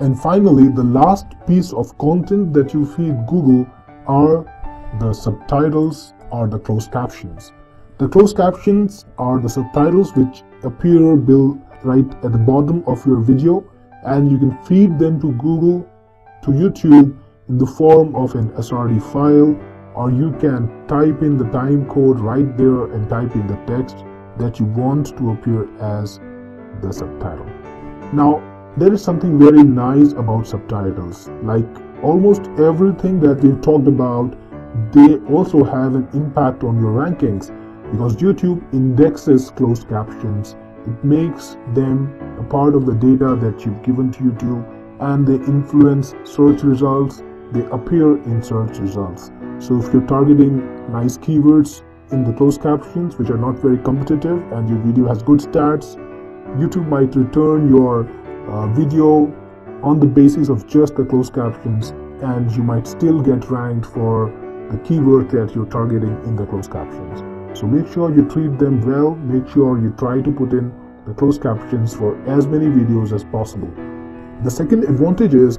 And finally, the last piece of content that you feed Google are the subtitles or the closed captions. The closed captions are the subtitles which appear right at the bottom of your video, and you can feed them to Google, to YouTube in the form of an SRD file, or you can type in the time code right there and type in the text that you want to appear as the subtitle. Now, there is something very nice about subtitles. Like almost everything that we've talked about, they also have an impact on your rankings, because YouTube indexes closed captions. It makes them a part of the data that you've given to YouTube, and they influence search results. They appear in search results. So if you're targeting nice keywords in the closed captions which are not very competitive and your video has good stats, YouTube might return your video on the basis of just the closed captions, and you might still get ranked for the keyword that you're targeting in the closed captions. So make sure you treat them well. Make sure you try to put in the closed captions for as many videos as possible. The second advantage is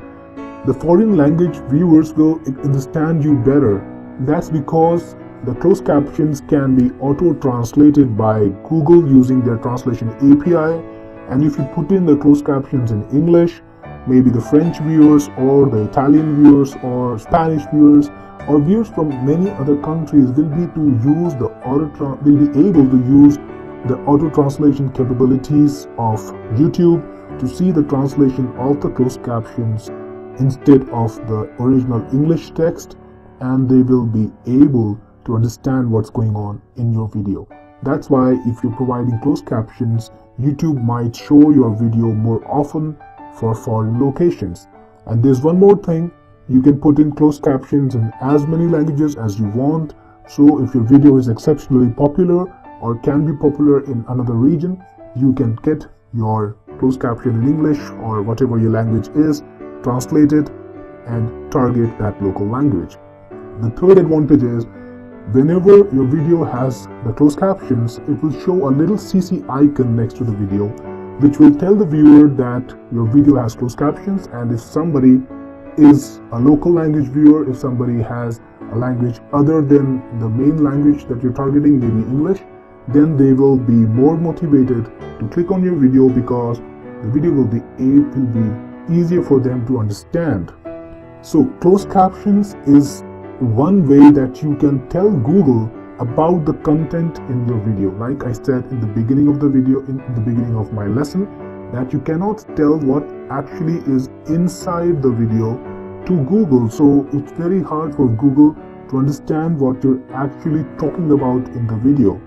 the foreign language viewers will understand you better. That's because the closed captions can be auto-translated by Google using their translation API. And if you put in the closed captions in English, maybe the French viewers or the Italian viewers or Spanish viewers or viewers from many other countries will be able to use the auto translation capabilities of YouTube to see the translation of the closed captions instead of the original English text, and they will be able to understand what's going on in your video. That's why if you're providing closed captions, YouTube might show your video more often for foreign locations. And there's one more thing, you can put in closed captions in as many languages as you want. So if your video is exceptionally popular or can be popular in another region, you can get your closed caption in English or whatever your language is, translate it and target that local language. The third advantage is whenever your video has the closed captions, it will show a little CC icon next to the video, which will tell the viewer that your video has closed captions. And if somebody is a local language viewer, if somebody has a language other than the main language that you're targeting, maybe English, then they will be more motivated to click on your video because the video will be easier for them to understand. So closed captions is one way that you can tell Google about the content in your video. Like I said in the beginning of the video, in the beginning of my lesson, that you cannot tell what actually is inside the video to Google. So it's very hard for Google to understand what you're actually talking about in the video.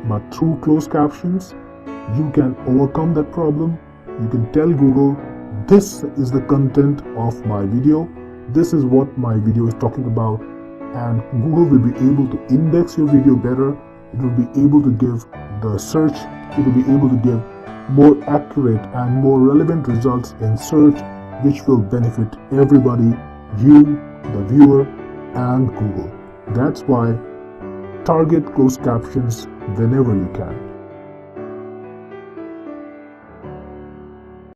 But through closed captions, you can overcome that problem. You can tell Google, this is the content of my video. This is what my video is talking about. And Google will be able to index your video better. It will be able to give the search, it will be able to give more accurate and more relevant results in search, which will benefit everybody, you, the viewer, and Google. That's why target closed captions whenever you can.